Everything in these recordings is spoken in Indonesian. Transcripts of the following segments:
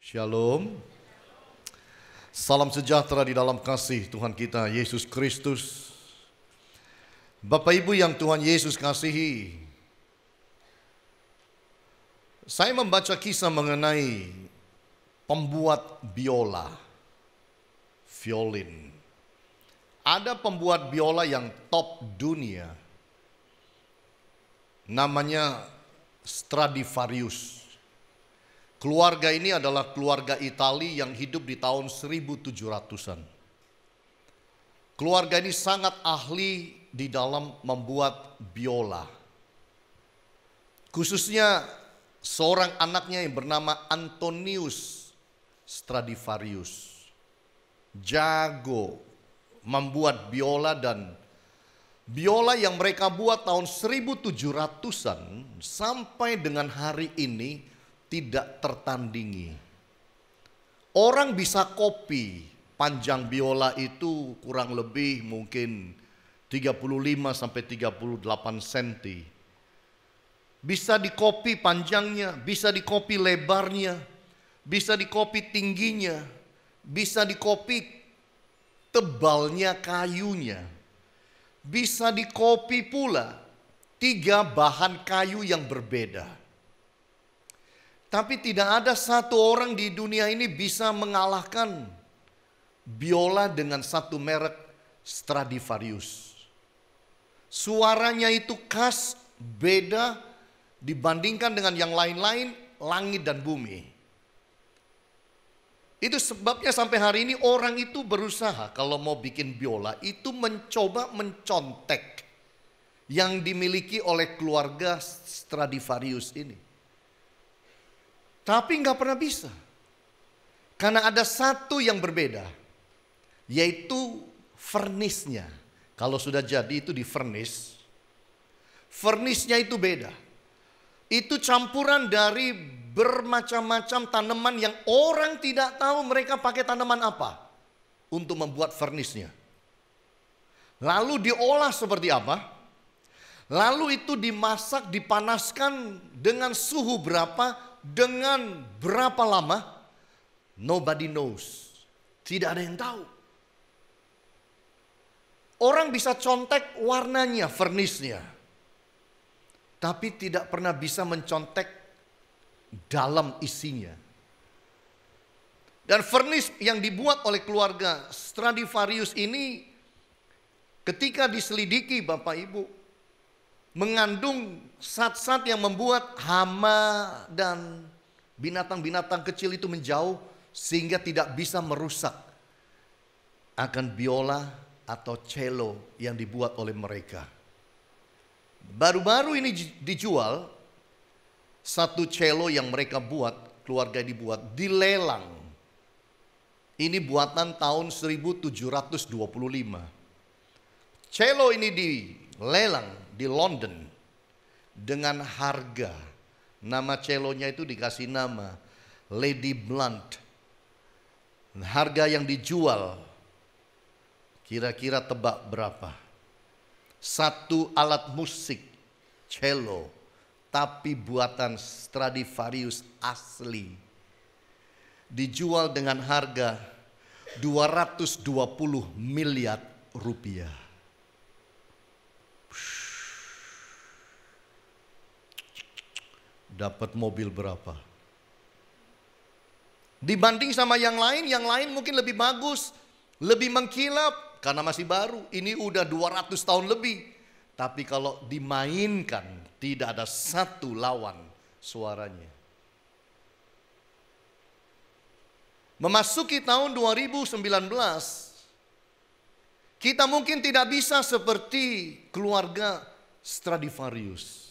Shalom. Salam sejahtera di dalam kasih Tuhan kita Yesus Kristus. Bapak Ibu yang Tuhan Yesus kasihi, saya membaca kisah mengenai pembuat biola, violin. Ada pembuat biola yang top dunia, namanya Stradivarius. Keluarga ini adalah keluarga Italia yang hidup di tahun 1700-an. Keluarga ini sangat ahli di dalam membuat biola. Khususnya seorang anaknya yang bernama Antonius Stradivarius. Jago membuat biola, dan biola yang mereka buat tahun 1700-an sampai dengan hari ini tidak tertandingi. Orang bisa copy panjang biola itu kurang lebih mungkin 35 sampai 38 cm. Bisa dikopi panjangnya, bisa dikopi lebarnya, bisa dikopi tingginya, bisa dikopi tebalnya kayunya. Bisa dikopi pula 3 bahan kayu yang berbeda. Tapi tidak ada satu orang di dunia ini bisa mengalahkan biola dengan satu merek Stradivarius. Suaranya itu khas, beda dibandingkan dengan yang lain-lain, langit dan bumi. Itu sebabnya sampai hari ini orang itu berusaha kalau mau bikin biola itu mencoba mencontek yang dimiliki oleh keluarga Stradivarius ini. Tapi nggak pernah bisa. Karena ada satu yang berbeda, yaitu furnace-nya. Kalau sudah jadi itu di furnace, furnace-nya itu beda. Itu campuran dari bermacam-macam tanaman yang orang tidak tahu mereka pakai tanaman apa untuk membuat furnace-nya. Lalu diolah seperti apa? Lalu itu dimasak, dipanaskan dengan suhu berapa? Dengan berapa lama? Nobody knows. Tidak ada yang tahu. Orang bisa contek warnanya, furnace-nya, tapi tidak pernah bisa mencontek dalam isinya. Dan furnace yang dibuat oleh keluarga Stradivarius ini, ketika diselidiki Bapak Ibu, mengandung zat-zat yang membuat hama dan binatang-binatang kecil itu menjauh sehingga tidak bisa merusak akan biola atau cello yang dibuat oleh mereka. Baru-baru ini dijual satu cello yang mereka buat, keluarga dibuat, dilelang. Ini buatan tahun 1725. Cello ini dilelang di London dengan harga, nama cellonya itu dikasih nama Lady Blunt. Harga yang dijual kira-kira tebak berapa? Satu alat musik cello tapi buatan Stradivarius asli dijual dengan harga 220 miliar rupiah. Dapat mobil berapa? Dibanding sama yang lain mungkin lebih bagus, lebih mengkilap karena masih baru. Ini udah 200 tahun lebih. Tapi kalau dimainkan tidak ada satu lawan suaranya. Memasuki tahun 2019, kita mungkin tidak bisa seperti keluarga Stradivarius.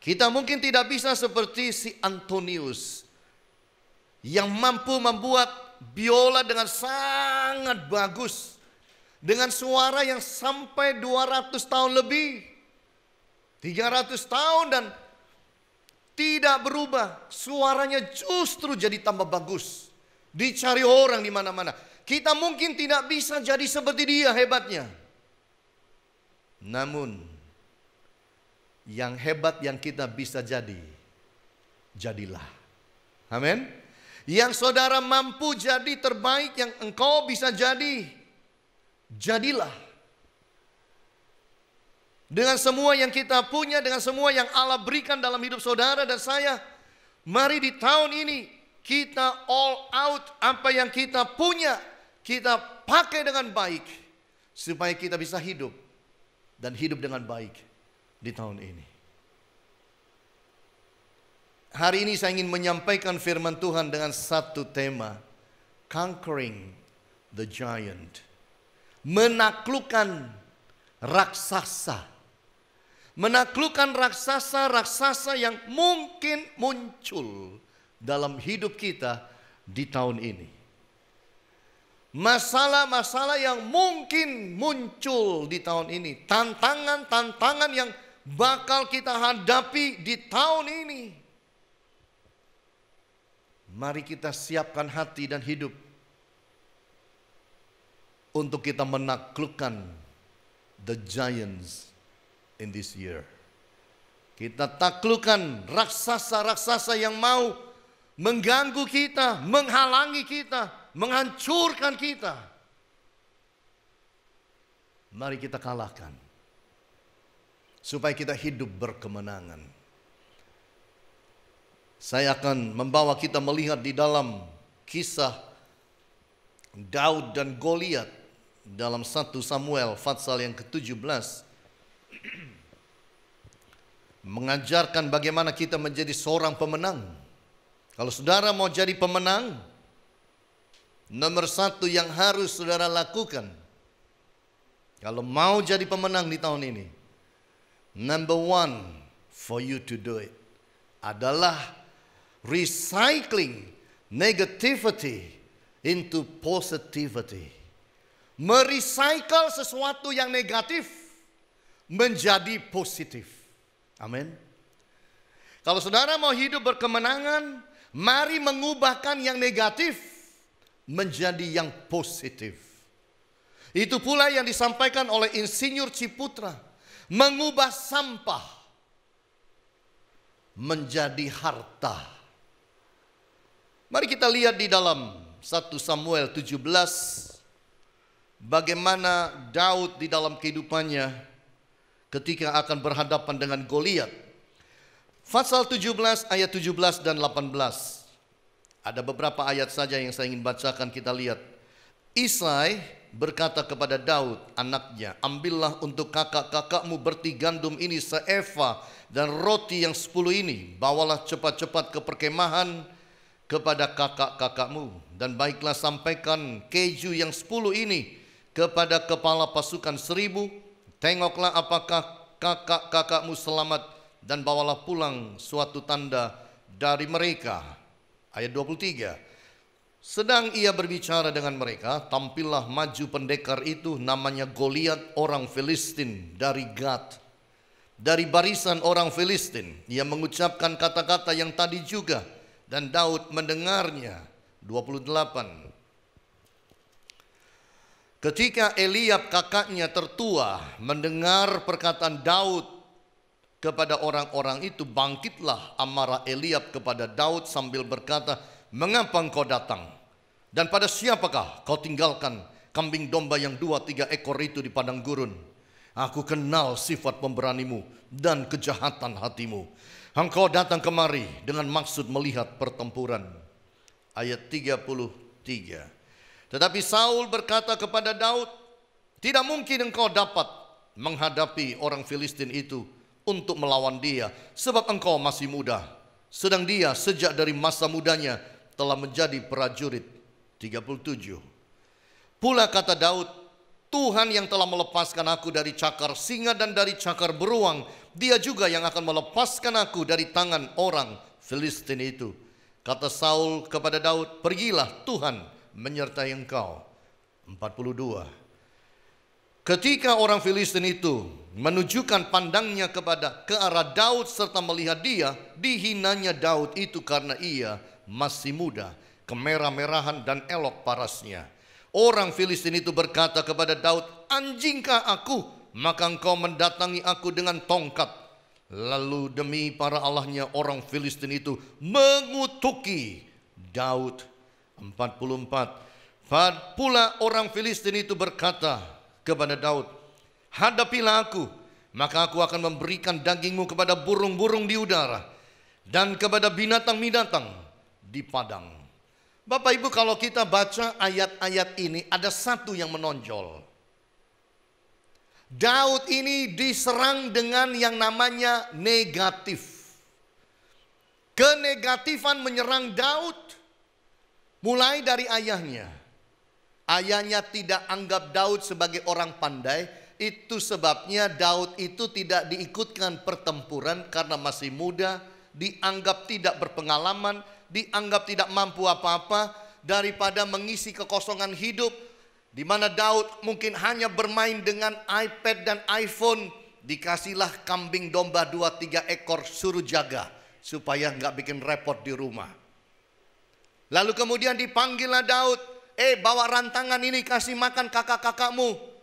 Kita mungkin tidak bisa seperti si Antonius yang mampu membuat biola dengan sangat bagus, dengan suara yang sampai 200 tahun lebih, 300 tahun, dan tidak berubah. Suaranya justru jadi tambah bagus, dicari orang di mana-mana. Kita mungkin tidak bisa jadi seperti dia hebatnya, namun yang hebat yang kita bisa jadi, jadilah. Amin. Yang saudara mampu jadi terbaik yang engkau bisa jadi, jadilah. Dengan semua yang kita punya, dengan semua yang Allah berikan dalam hidup saudara dan saya, mari di tahun ini kita all out apa yang kita punya, kita pakai dengan baik supaya kita bisa hidup dan hidup dengan baik di tahun ini. Hari ini saya ingin menyampaikan firman Tuhan dengan satu tema, conquering the giant. Menaklukkan raksasa. Menaklukkan raksasa-raksasa yang mungkin muncul dalam hidup kita di tahun ini. Masalah-masalah yang mungkin muncul di tahun ini. Tantangan-tantangan yang bakal kita hadapi di tahun ini. Mari kita siapkan hati dan hidup untuk kita menaklukkan the giants in this year. Kita taklukkan raksasa-raksasa yang mau mengganggu kita, menghalangi kita, menghancurkan kita. Mari kita kalahkan supaya kita hidup berkemenangan. Saya akan membawa kita melihat di dalam kisah Daud dan Goliat dalam 1 Samuel pasal yang ke-17. Mengajarkan bagaimana kita menjadi seorang pemenang. Kalau saudara mau jadi pemenang, nomor satu yang harus saudara lakukan, kalau mau jadi pemenang di tahun ini, number one for you to do it adalah recycling negativity into positivity. Merecycle sesuatu yang negatif menjadi positif. Amin. Kalau saudara mau hidup berkemenangan, mari mengubahkan yang negatif menjadi yang positif. Itu pula yang disampaikan oleh Insinyur Ciputra. Mengubah sampah menjadi harta. Mari kita lihat di dalam 1 Samuel 17 bagaimana Daud di dalam kehidupannya ketika akan berhadapan dengan Goliat. Pasal 17 ayat 17 dan 18. Ada beberapa ayat saja yang saya ingin bacakan, kita lihat. Isai berkata kepada Daud anaknya, ambillah untuk kakak-kakakmu berti gandum ini seeva dan roti yang 10 ini. Bawalah cepat-cepat ke perkemahan kepada kakak-kakakmu, dan baiklah sampaikan keju yang 10 ini kepada kepala pasukan 1000. Tengoklah apakah kakak-kakakmu selamat, dan bawalah pulang suatu tanda dari mereka. Ayat 23. Sedang ia berbicara dengan mereka, tampillah maju pendekar itu, namanya Goliat orang Filistin dari Gat, dari barisan orang Filistin. Ia mengucapkan kata-kata yang tadi juga, dan Daud mendengarnya. 28. Ketika Eliab kakaknya tertua mendengar perkataan Daud kepada orang-orang itu, bangkitlah amarah Eliab kepada Daud sambil berkata, mengapa engkau datang? Dan pada siapakah kau tinggalkan kambing domba yang 2-3 ekor itu di padang gurun? Aku kenal sifat pemberanimu dan kejahatan hatimu. Engkau datang kemari dengan maksud melihat pertempuran. Ayat 33. Tetapi Saul berkata kepada Daud, tidak mungkin engkau dapat menghadapi orang Filistin itu untuk melawan dia, sebab engkau masih muda, sedang dia sejak dari masa mudanya telah menjadi prajurit. 37. Pula kata Daud, Tuhan yang telah melepaskan aku dari cakar singa dan dari cakar beruang, dia juga yang akan melepaskan aku dari tangan orang Filistin itu. Kata Saul kepada Daud, pergilah, Tuhan menyertai engkau. 42. Ketika orang Filistin itu menunjukkan pandangnya ke arah Daud serta melihat dia, dihinanya Daud itu karena ia masih muda, kemerah-merahan dan elok parasnya. Orang Filistin itu berkata kepada Daud, anjingkah aku, maka engkau mendatangi aku dengan tongkat. Lalu demi para allahnya orang Filistin itu mengutuki Daud 44. Pula orang Filistin itu berkata kepada Daud, hadapilah aku, maka aku akan memberikan dagingmu kepada burung-burung di udara dan kepada binatang-binatang di padang. Bapak Ibu, kalau kita baca ayat-ayat ini, ada satu yang menonjol. Daud ini diserang dengan yang namanya negatif. Kenegatifan menyerang Daud mulai dari ayahnya. Ayahnya tidak anggap Daud sebagai orang pandai. Itu sebabnya Daud itu tidak diikutkan pertempuran karena masih muda, dianggap tidak berpengalaman, dianggap tidak mampu apa-apa, daripada mengisi kekosongan hidup di mana Daud mungkin hanya bermain dengan iPad dan iPhone. Dikasihlah kambing domba 2-3 ekor, suruh jaga supaya nggak bikin repot di rumah. Lalu kemudian dipanggillah Daud, bawa rantangan ini kasih makan kakak-kakakmu.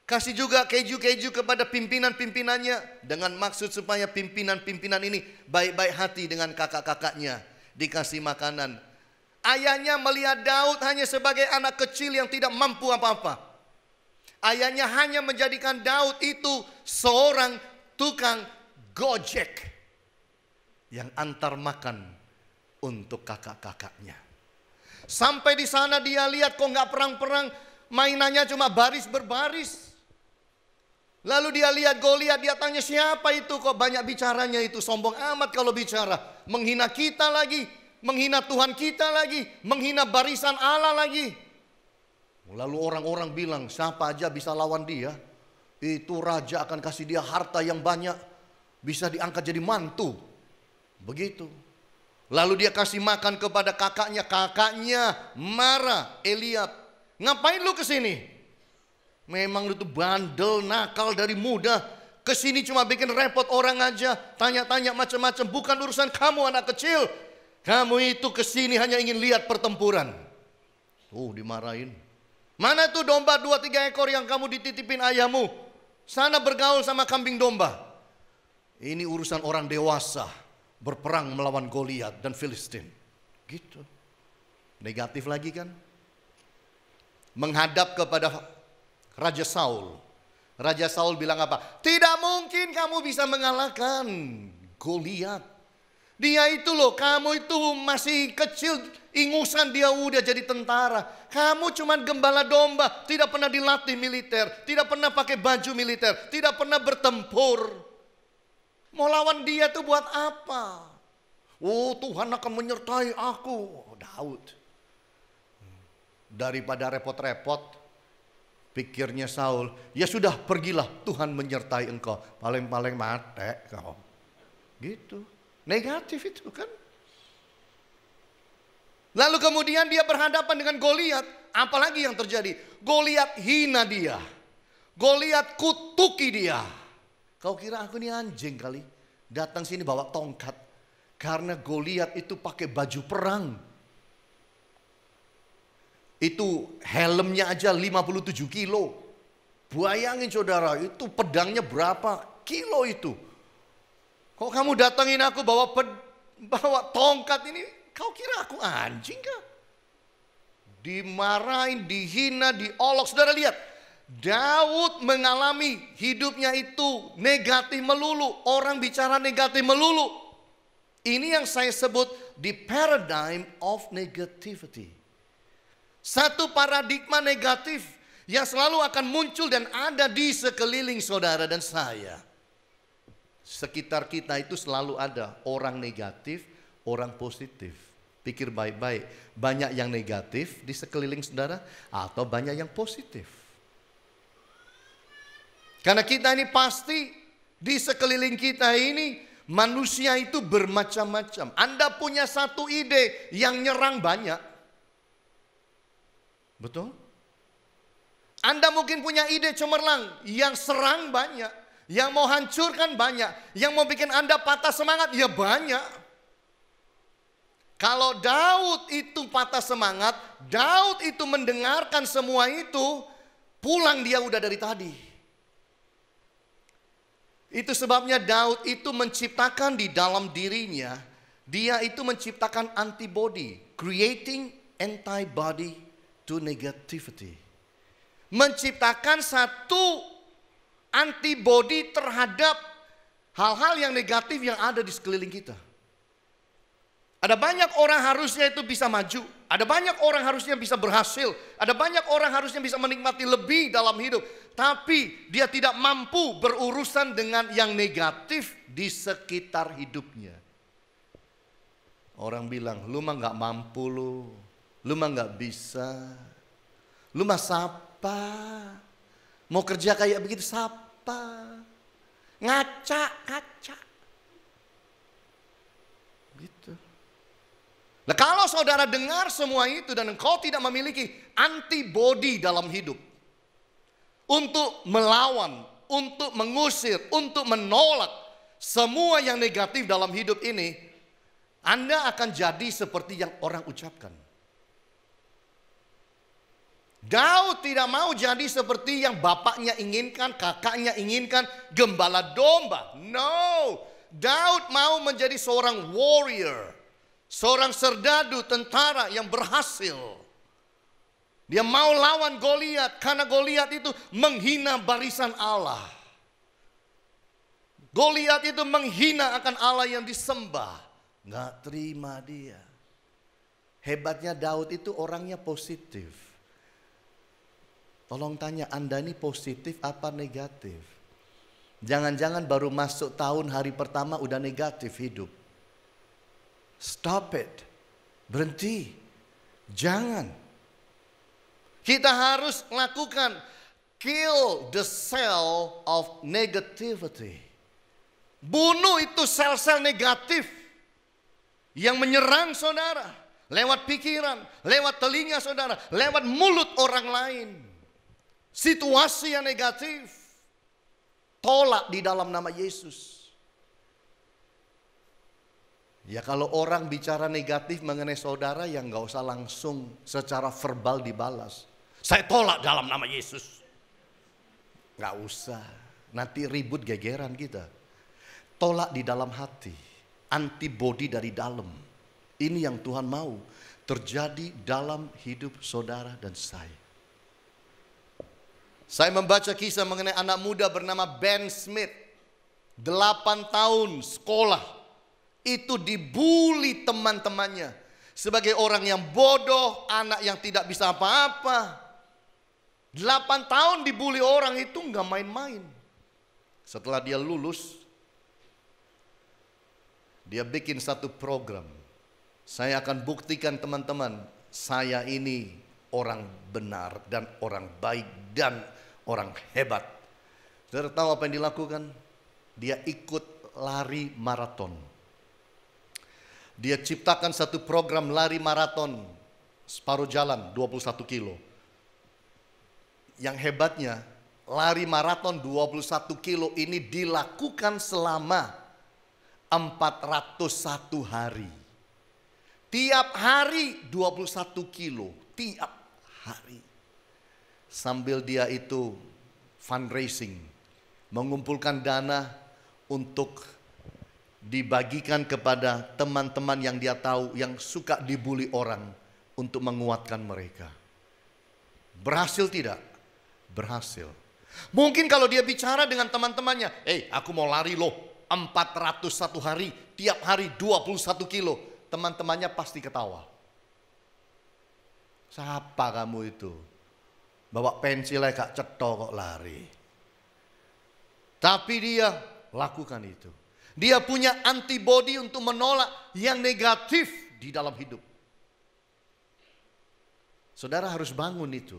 Kasih juga keju-keju kepada pimpinan-pimpinannya. Dengan maksud supaya pimpinan-pimpinan ini baik-baik hati dengan kakak-kakaknya. Dikasih makanan. Ayahnya melihat Daud hanya sebagai anak kecil yang tidak mampu apa-apa. Ayahnya hanya menjadikan Daud itu seorang tukang gojek yang antar makan untuk kakak-kakaknya. Sampai di sana dia lihat kok nggak perang-perang, mainannya cuma baris berbaris. Lalu dia lihat Goliat, dia tanya siapa itu kok banyak bicaranya itu, sombong amat kalau bicara. Menghina kita lagi, menghina Tuhan kita lagi, menghina barisan Allah lagi. Lalu orang-orang bilang siapa aja bisa lawan dia. Itu raja akan kasih dia harta yang banyak, bisa diangkat jadi mantu. Begitu. Lalu dia kasih makan kepada kakaknya, kakaknya marah, Eliab. Ngapain lu kesini? Memang lu tuh bandel, nakal dari muda. Kesini cuma bikin repot orang aja. Tanya-tanya macam-macam. Bukan urusan kamu anak kecil. Kamu itu kesini hanya ingin lihat pertempuran. Dimarahin. Mana tuh domba 2-3 ekor yang kamu dititipin ayahmu? Sana bergaul sama kambing domba. Ini urusan orang dewasa. Berperang melawan Goliat dan Filistin. Gitu. Negatif lagi kan? Menghadap kepada Raja Saul. Raja Saul bilang apa? Tidak mungkin kamu bisa mengalahkan Goliat. Dia itu loh, kamu itu masih kecil, ingusan dia udah jadi tentara. Kamu cuman gembala domba, tidak pernah dilatih militer, tidak pernah pakai baju militer, tidak pernah bertempur. Mau lawan dia tuh buat apa? Tuhan akan menyertai aku. Daud. Daripada repot-repot, pikirnya Saul, ya sudah pergilah, Tuhan menyertai engkau. Paling-paling mati kau. Gitu. Negatif itu kan. Lalu kemudian dia berhadapan dengan Goliat. Apalagi yang terjadi? Goliat hina dia. Goliat kutuki dia. Kau kira aku ini anjing kali? Datang sini bawa tongkat. Karena Goliat itu pakai baju perang. Itu helmnya aja 57 kilo. Bayangin saudara, itu pedangnya berapa kilo itu. Kok kamu datangin aku bawa tongkat ini, kau kira aku anjing kah? Dimarahin, dihina, diolok. Saudara lihat, Daud mengalami hidupnya itu negatif melulu. Orang bicara negatif melulu. Ini yang saya sebut the paradigm of negativity. Satu paradigma negatif yang selalu akan muncul dan ada di sekeliling saudara dan saya. Sekitar kita itu selalu ada orang negatif, orang positif. Pikir baik-baik, banyak yang negatif di sekeliling saudara atau banyak yang positif. Karena kita ini pasti di sekeliling kita ini manusia itu bermacam-macam. Anda punya satu ide yang nyerang banyak. Betul? Anda mungkin punya ide cemerlang yang serang banyak, yang mau hancurkan banyak, yang mau bikin Anda patah semangat ya banyak. Kalau Daud itu patah semangat, Daud itu mendengarkan semua itu, pulang dia udah dari tadi. Itu sebabnya Daud itu menciptakan di dalam dirinya Dia itu menciptakan antibody, creating antibody to negativity. Menciptakan satu antibody terhadap hal-hal yang negatif yang ada di sekeliling kita. Ada banyak orang harusnya itu bisa maju. Ada banyak orang harusnya bisa berhasil. Ada banyak orang harusnya bisa menikmati lebih dalam hidup. Tapi dia tidak mampu berurusan dengan yang negatif di sekitar hidupnya. Orang bilang, lu mah gak mampu lu. Lu mah gak bisa. Lu mah siapa? Mau kerja kayak begitu siapa? Ngaca. Gitu. Nah, kalau saudara dengar semua itu dan engkau tidak memiliki antibody dalam hidup untuk melawan, untuk mengusir, untuk menolak semua yang negatif dalam hidup ini, Anda akan jadi seperti yang orang ucapkan. Daud tidak mau jadi seperti yang bapaknya inginkan, kakaknya inginkan, gembala domba. No, Daud mau menjadi seorang warrior, seorang serdadu, tentara yang berhasil. Dia mau lawan Goliat karena Goliat itu menghina barisan Allah. Goliat itu menghina akan Allah yang disembah. Nggak terima dia. Hebatnya Daud itu orangnya positif. Tolong tanya, Anda ini positif apa negatif? Jangan-jangan baru masuk tahun hari pertama udah negatif hidup. Stop it. Berhenti. Jangan. Kita harus lakukan kill the cell of negativity. Bunuh itu sel-sel negatif yang menyerang saudara lewat pikiran, lewat telinga saudara, lewat mulut orang lain. Situasi yang negatif, tolak di dalam nama Yesus. Ya kalau orang bicara negatif mengenai saudara, ya nggak usah langsung secara verbal dibalas. Saya tolak dalam nama Yesus. Nggak usah, nanti ribut gegeran kita. Tolak di dalam hati. Antibody dari dalam. Ini yang Tuhan mau terjadi dalam hidup saudara dan saya. Saya membaca kisah mengenai anak muda bernama Ben Smith. 8 tahun sekolah. Itu dibully teman-temannya. Sebagai orang yang bodoh, anak yang tidak bisa apa-apa. 8 tahun dibully orang itu nggak main-main. Setelah dia lulus, dia bikin satu program. Saya akan buktikan teman-teman, saya ini orang benar dan orang baik dan orang hebat. Saudara tahu apa yang dilakukan? Dia ikut lari maraton. Dia ciptakan satu program lari maraton separuh jalan 21 kilo. Yang hebatnya, lari maraton 21 kilo ini dilakukan selama 401 hari. Tiap hari 21 kilo, tiap hari. Sambil dia itu fundraising, mengumpulkan dana untuk dibagikan kepada teman-teman yang dia tahu yang suka dibully orang untuk menguatkan mereka. Berhasil tidak? Berhasil. Mungkin kalau dia bicara dengan teman-temannya, aku mau lari loh 401 hari, tiap hari 21 kilo. Teman-temannya pasti ketawa. Siapa kamu itu? Bawa pensilnya gak cetok kok lari. Tapi dia lakukan itu. Dia punya antibody untuk menolak yang negatif di dalam hidup. Saudara harus bangun itu.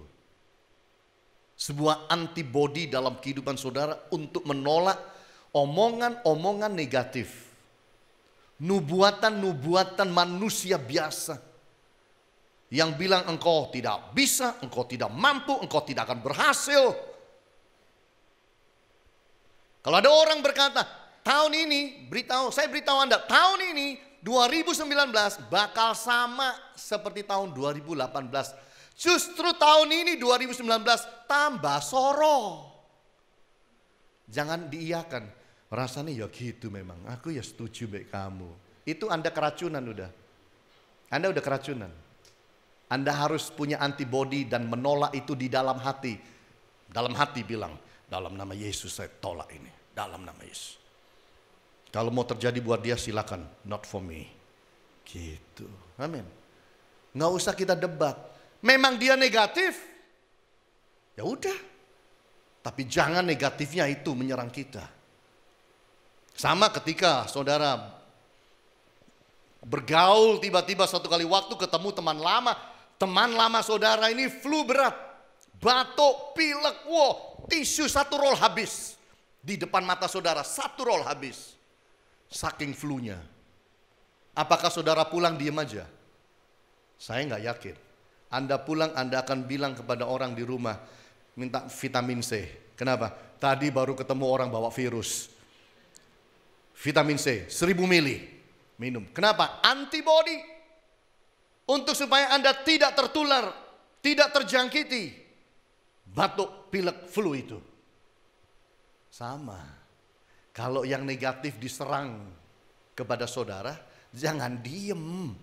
Sebuah antibody dalam kehidupan saudara untuk menolak omongan-omongan negatif. Nubuatan-nubuatan manusia biasa. Yang bilang engkau tidak bisa, engkau tidak mampu, engkau tidak akan berhasil. Kalau ada orang berkata, tahun ini, saya beritahu Anda, tahun ini 2019 bakal sama seperti tahun 2018. Justru tahun ini 2019 tambah soro. Jangan diiyakan. Rasanya ya gitu memang. Aku ya setuju baik kamu. itu Anda keracunan udah. Anda udah keracunan. Anda harus punya antibody dan menolak itu di dalam hati. Dalam hati bilang, dalam nama Yesus saya tolak ini. Dalam nama Yesus. Kalau mau terjadi buat dia silakan, not for me. Gitu. Amin. Nggak usah kita debat. Memang dia negatif. Ya udah. Tapi jangan negatifnya itu menyerang kita. Sama ketika saudara bergaul tiba-tiba satu kali waktu ketemu teman lama. Teman lama saudara ini flu berat. Batuk, pilek, tisu satu roll habis. Di depan mata saudara satu roll habis. Saking flu-nya. Apakah saudara pulang diem aja? Saya nggak yakin. Anda pulang Anda akan bilang kepada orang di rumah. Minta vitamin C. Kenapa? Tadi baru ketemu orang bawa virus. Vitamin C 1000 mili. Minum. Kenapa? Antibody. Untuk supaya Anda tidak tertular, tidak terjangkiti batuk, pilek, flu itu. Sama. Kalau yang negatif diserang kepada saudara, jangan diem.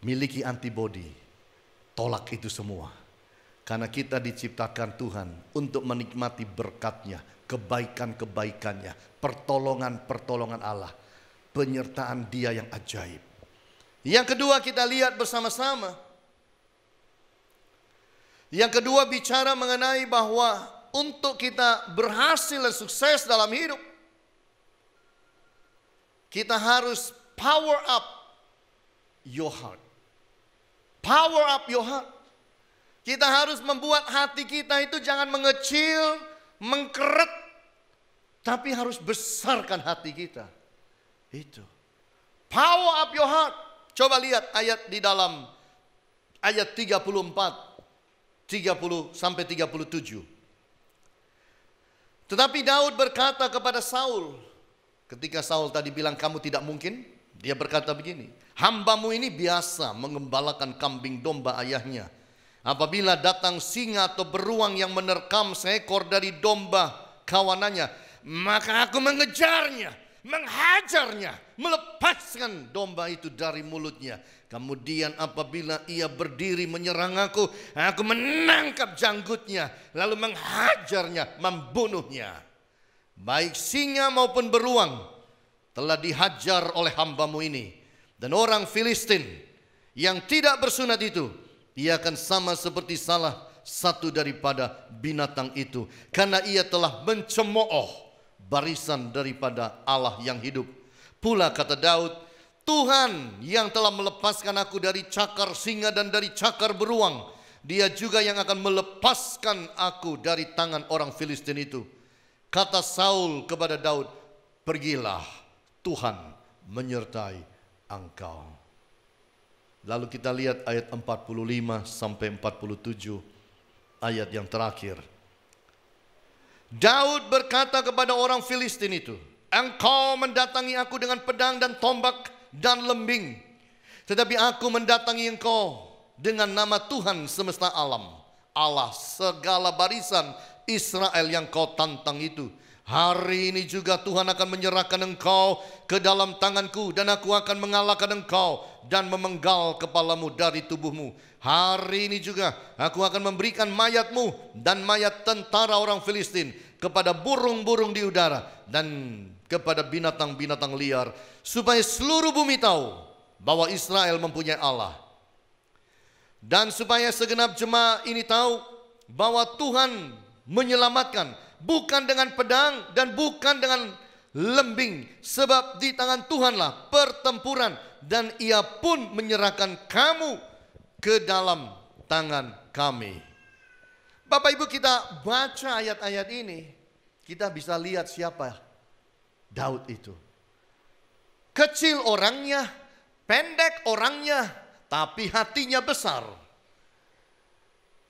Miliki antibody. Tolak itu semua. Karena kita diciptakan Tuhan untuk menikmati berkat-Nya, kebaikan-kebaikannya, pertolongan-pertolongan Allah, penyertaan Dia yang ajaib. Yang kedua kita lihat bersama-sama. Yang kedua bicara mengenai bahwa untuk kita berhasil dan sukses dalam hidup, kita harus power up your heart. Power up your heart. Kita harus membuat hati kita itu jangan mengecil, mengkeret, tapi harus besarkan hati kita. Itu. Power up your heart. Coba lihat ayat di dalam ayat 34, 30 sampai 37. Tetapi Daud berkata kepada Saul, ketika Saul tadi bilang kamu tidak mungkin, dia berkata begini, hambamu ini biasa mengembalakan kambing domba ayahnya. Apabila datang singa atau beruang yang menerkam seekor dari domba kawanannya, maka aku mengejarnya, menghajarnya, melepaskan domba itu dari mulutnya. Kemudian apabila ia berdiri menyerang aku menangkap janggutnya, lalu menghajarnya, membunuhnya. Baik singa maupun beruang telah dihajar oleh hambamu ini. Dan orang Filistin yang tidak bersunat itu, ia akan sama seperti salah satu daripada binatang itu. Karena ia telah mencemooh barisan daripada Allah yang hidup. Pula kata Daud, Tuhan yang telah melepaskan aku dari cakar singa dan dari cakar beruang, Dia juga yang akan melepaskan aku dari tangan orang Filistin itu. Kata Saul kepada Daud, pergilah, Tuhan menyertai engkau. Lalu kita lihat ayat 45 sampai 47, ayat yang terakhir. Daud berkata kepada orang Filistin itu, engkau mendatangi aku dengan pedang dan tombak dan lembing, tetapi aku mendatangi engkau dengan nama Tuhan semesta alam, Allah segala barisan Israel yang kau tantang itu. Hari ini juga Tuhan akan menyerahkan engkau ke dalam tanganku, dan aku akan mengalahkan engkau dan memenggal kepalamu dari tubuhmu. Hari ini juga aku akan memberikan mayatmu dan mayat tentara orang Filistin kepada burung-burung di udara dan kepada binatang-binatang liar, supaya seluruh bumi tahu bahwa Israel mempunyai Allah. Dan supaya segenap jemaah ini tahu bahwa Tuhan menyelamatkan, bukan dengan pedang dan bukan dengan lembing, sebab di tangan Tuhanlah pertempuran, dan Ia pun menyerahkan kamu ke dalam tangan kami. Bapak Ibu, kita baca ayat-ayat ini, kita bisa lihat siapa Daud itu. Kecil orangnya, pendek orangnya, tapi hatinya besar.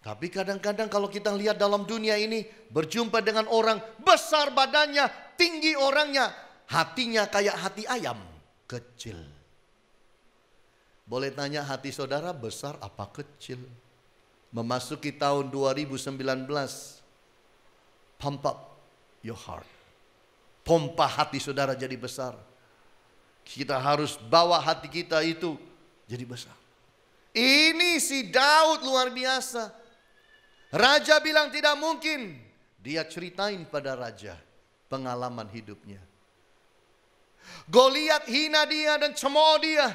Tapi kadang-kadang kalau kita lihat dalam dunia ini, berjumpa dengan orang besar badannya, tinggi orangnya, hatinya kayak hati ayam, kecil. Boleh tanya hati saudara besar apa kecil? Memasuki tahun 2019, pump up your heart. Pompa hati saudara jadi besar. Kita harus bawa hati kita itu jadi besar. Ini si Daud luar biasa. Raja bilang tidak mungkin. Dia ceritain pada raja pengalaman hidupnya. Goliat hina dia dan cemooh dia.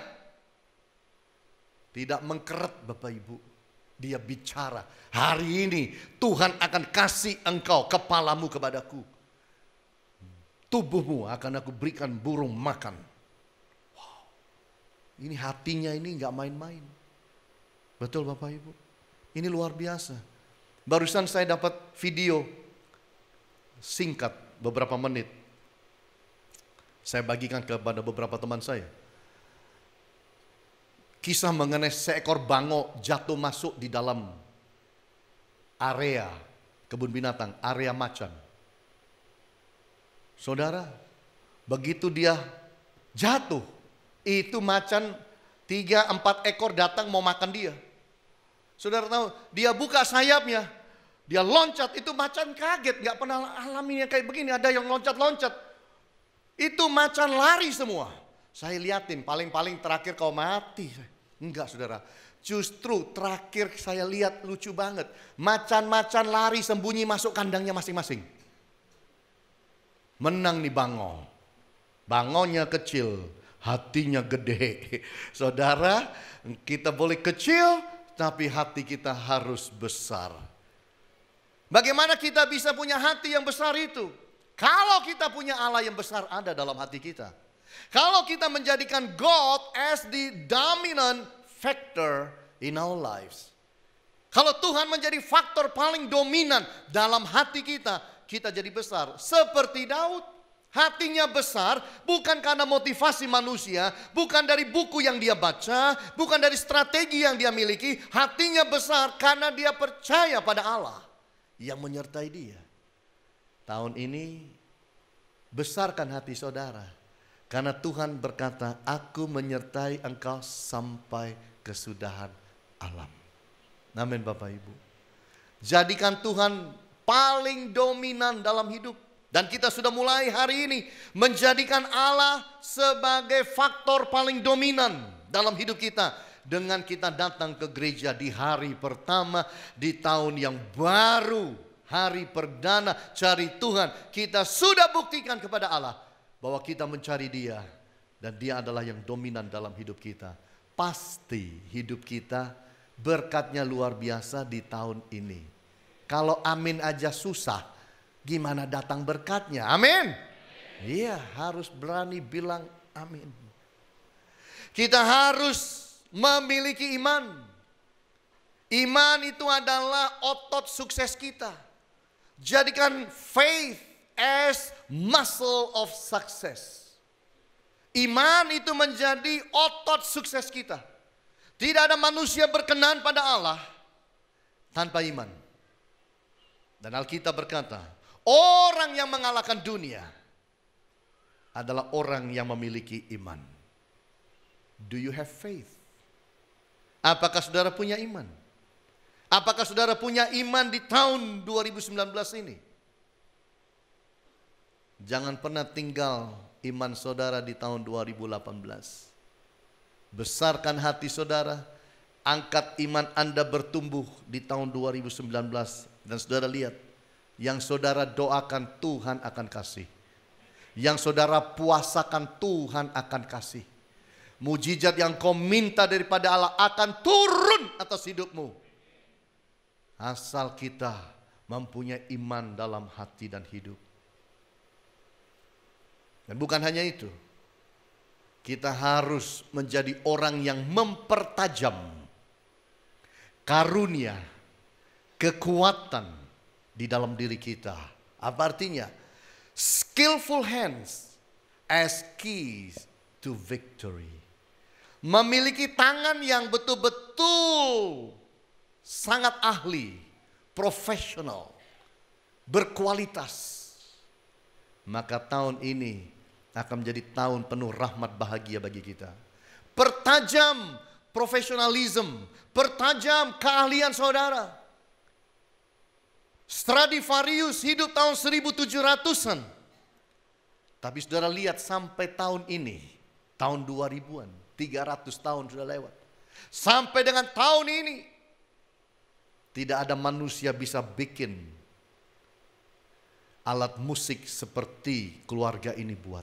Tidak mengkeret Bapak Ibu. Dia bicara, hari ini Tuhan akan kasih engkau kepalamu kepadaku. Tubuhmu akan aku berikan burung makan. Wow. Ini hatinya ini gak main-main. Betul Bapak Ibu. Ini luar biasa. Barusan saya dapat video singkat beberapa menit. Saya bagikan kepada beberapa teman saya. Kisah mengenai seekor bango jatuh masuk di dalam area kebun binatang, area macan. Saudara, begitu dia jatuh, itu macan 3-4 ekor datang mau makan dia. Saudara tahu, dia buka sayapnya, dia loncat, itu macan kaget, gak pernah alami yang kayak begini, ada yang loncat-loncat. Itu macan lari semua. Saya liatin, paling-paling terakhir kau mati. Enggak saudara, justru terakhir saya lihat lucu banget. Macan-macan lari sembunyi masuk kandangnya masing-masing. Menang nih bango. Bangonya kecil, hatinya gede. Saudara, kita boleh kecil, tapi hati kita harus besar. Bagaimana kita bisa punya hati yang besar itu? Kalau kita punya Allah yang besar ada dalam hati kita. Kalau kita menjadikan God as the dominant factor in our lives. Kalau Tuhan menjadi faktor paling dominan dalam hati kita, kita jadi besar. Seperti Daud, hatinya besar bukan karena motivasi manusia, bukan dari buku yang dia baca, bukan dari strategi yang dia miliki. Hatinya besar karena dia percaya pada Allah yang menyertai dia. Tahun ini besarkan hati saudara. Karena Tuhan berkata, aku menyertai engkau sampai kesudahan alam. Amin Bapak Ibu. Jadikan Tuhan paling dominan dalam hidup. Dan kita sudah mulai hari ini menjadikan Allah sebagai faktor paling dominan dalam hidup kita. Dengan kita datang ke gereja di hari pertama di tahun yang baru. Hari perdana cari Tuhan. Kita sudah buktikan kepada Allah bahwa kita mencari Dia. Dan Dia adalah yang dominan dalam hidup kita. Pasti hidup kita berkatnya luar biasa di tahun ini. Kalau amin aja susah, gimana datang berkatnya? Amin. Iya, harus berani bilang amin. Kita harus memiliki iman. Iman itu adalah otot sukses kita. Jadikan faith as muscle of success. Iman itu menjadi otot sukses kita. Tidak ada manusia berkenan pada Allah tanpa iman. Dan Alkitab berkata, orang yang mengalahkan dunia adalah orang yang memiliki iman. Do you have faith? Apakah saudara punya iman? Apakah saudara punya iman di tahun 2019 ini? Jangan pernah tinggal iman saudara di tahun 2018. Besarkan hati saudara, angkat iman Anda bertumbuh di tahun 2019. Dan saudara lihat, yang saudara doakan Tuhan akan kasih. Yang saudara puasakan Tuhan akan kasih. Mujizat yang kau minta daripada Allah akan turun atas hidupmu. Asal kita mempunyai iman dalam hati dan hidup. Dan bukan hanya itu. Kita harus menjadi orang yang mempertajam karunia, kekuatan di dalam diri kita. Apa artinya? Skillful hands as keys to victory. Memiliki tangan yang betul-betul sangat ahli, profesional, berkualitas. Maka tahun ini akan menjadi tahun penuh rahmat bahagia bagi kita. Pertajam profesionalisme, pertajam keahlian saudara. Stradivarius hidup tahun 1700-an. Tapi saudara lihat sampai tahun ini, Tahun 2000-an, 300 tahun sudah lewat. Sampai dengan tahun ini, tidak ada manusia bisa bikin alat musik seperti keluarga ini buat.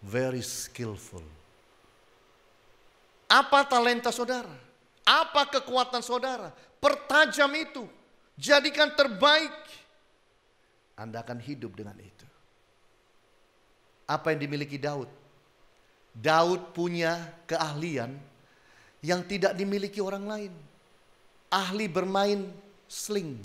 Very skillful. Apa talenta saudara? Apa kekuatan saudara? Pertajam itu. Jadikan terbaik. Anda akan hidup dengan itu. Apa yang dimiliki Daud? Daud punya keahlian yang tidak dimiliki orang lain. Ahli bermain sling.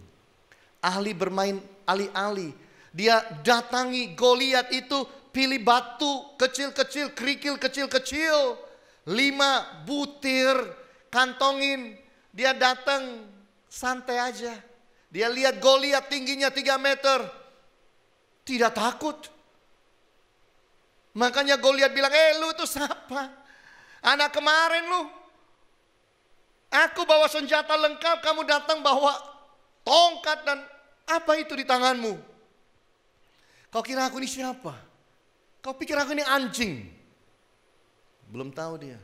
Ahli bermain ali-ali. Dia datangi Goliat itu, pilih batu kecil-kecil, kerikil kecil-kecil. 5 butir, kantongin. Dia datang santai aja. Dia lihat Goliat tingginya 3 meter. Tidak takut. Makanya Goliat bilang, lu itu siapa? Anak kemarin lu. Aku bawa senjata lengkap, kamu datang bawa tongkat dan apa itu di tanganmu? Kau kira aku ini siapa? Kau pikir aku ini anjing? Belum tahu dia.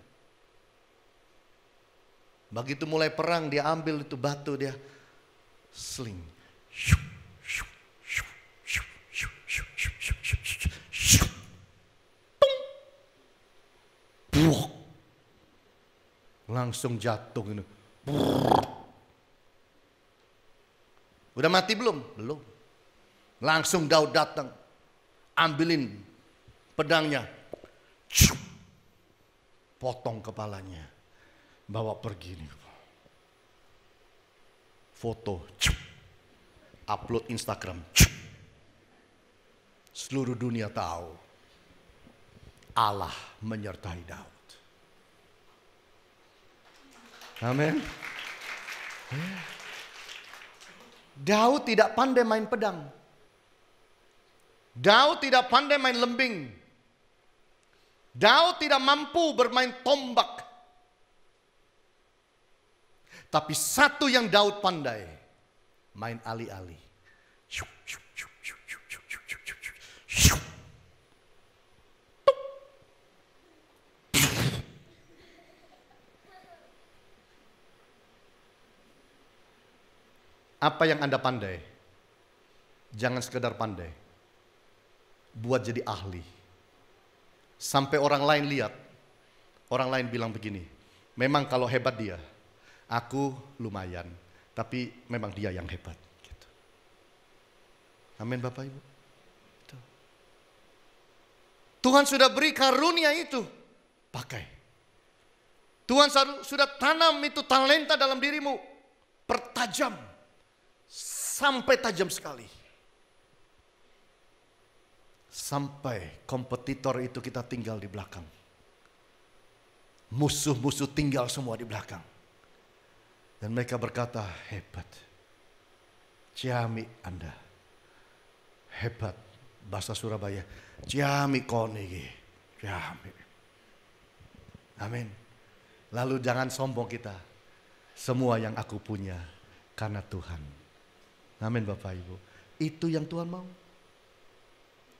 Begitu mulai perang, dia ambil itu batu, dia sling. Langsung jatuh ini. Udah mati belum? Belum. Langsung Daud datang, ambilin pedangnya, potong kepalanya, bawa pergi nih. Foto, upload Instagram. Seluruh dunia tahu Allah menyertai Daud. Amin. Daud tidak pandai main pedang. Daud tidak pandai main lembing. Daud tidak mampu bermain tombak. Tapi satu yang Daud pandai, main ali-ali. Apa yang Anda pandai? Jangan sekedar pandai. Buat jadi ahli. Sampai orang lain lihat. Orang lain bilang begini. Memang kalau hebat dia. Aku lumayan. Tapi memang dia yang hebat. Gitu. Amin Bapak Ibu. Tuhan sudah beri karunia itu. Pakai. Tuhan sudah tanam itu talenta dalam dirimu. Pertajam. Sampai tajam sekali. Sampai kompetitor itu kita tinggal di belakang. Musuh-musuh tinggal semua di belakang. Dan mereka berkata, hebat. Ciami Anda. Hebat. Bahasa Surabaya. Ciami konegi. Ciami. Amin. Lalu jangan sombong kita. Semua yang aku punya karena Tuhan. Amin Bapak Ibu. Itu yang Tuhan mau.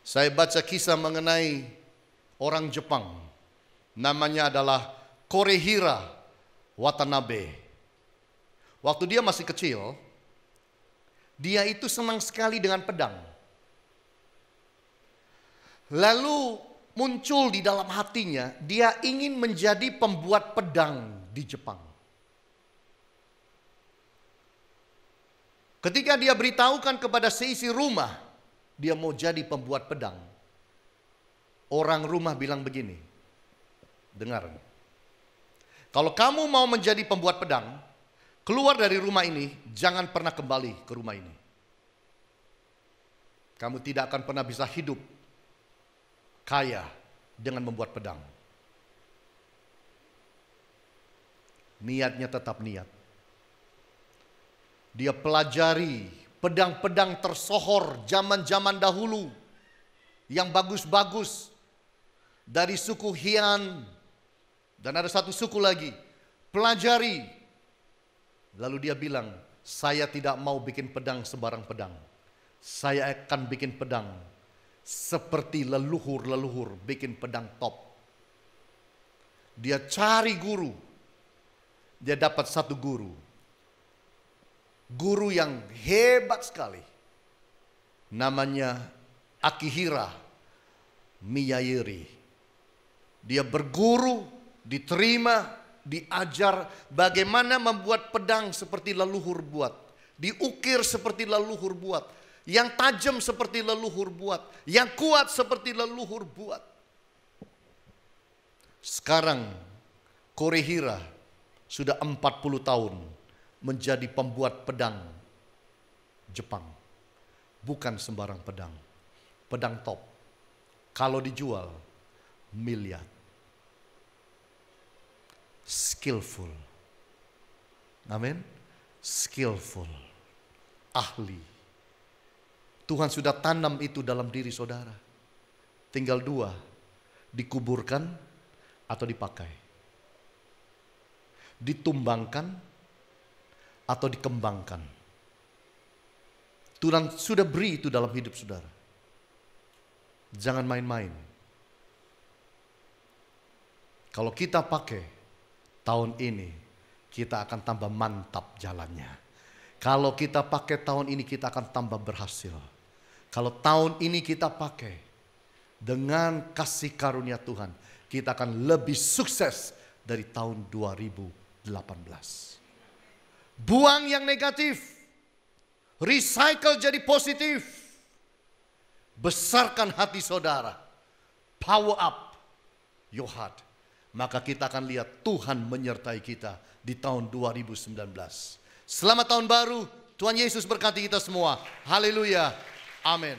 Saya baca kisah mengenai orang Jepang. Namanya adalah Korehira Watanabe. Waktu dia masih kecil, dia itu senang sekali dengan pedang. Lalu muncul di dalam hatinya, dia ingin menjadi pembuat pedang di Jepang. Ketika dia beritahukan kepada seisi rumah, dia mau jadi pembuat pedang. Orang rumah bilang begini, dengar. Kalau kamu mau menjadi pembuat pedang, keluar dari rumah ini, jangan pernah kembali ke rumah ini. Kamu tidak akan pernah bisa hidup kaya dengan membuat pedang. Niatnya tetap niat. Dia pelajari pedang-pedang tersohor zaman-zaman dahulu yang bagus-bagus dari suku Heian dan ada satu suku lagi. Pelajari. Lalu dia bilang, saya tidak mau bikin pedang sembarang pedang. Saya akan bikin pedang seperti leluhur-leluhur bikin pedang top. Dia cari guru. Dia dapat satu guru. Guru yang hebat sekali. Namanya Akihira Miyayeri. Dia berguru, diterima, diajar bagaimana membuat pedang seperti leluhur buat. Diukir seperti leluhur buat. Yang tajam seperti leluhur buat. Yang kuat seperti leluhur buat. Sekarang Korehira sudah 40 tahun menjadi pembuat pedang Jepang. Bukan sembarang pedang. Pedang top. Kalau dijual miliar. Skillful. Amin. Skillful. Ahli. Tuhan sudah tanam itu dalam diri saudara. Tinggal dua. Dikuburkan atau dipakai. Ditumbangkan atau dikembangkan. Tuhan sudah beri itu dalam hidup saudara. Jangan main-main. Kalau kita pakai tahun ini, kita akan tambah mantap jalannya. Kalau kita pakai tahun ini, kita akan tambah berhasil. Kalau tahun ini kita pakai dengan kasih karunia Tuhan, kita akan lebih sukses dari tahun 2018. Buang yang negatif, recycle jadi positif. Besarkan hati saudara, power up your heart. Maka kita akan lihat Tuhan menyertai kita di tahun 2019. Selamat tahun baru, Tuhan Yesus berkati kita semua. Haleluya, amin.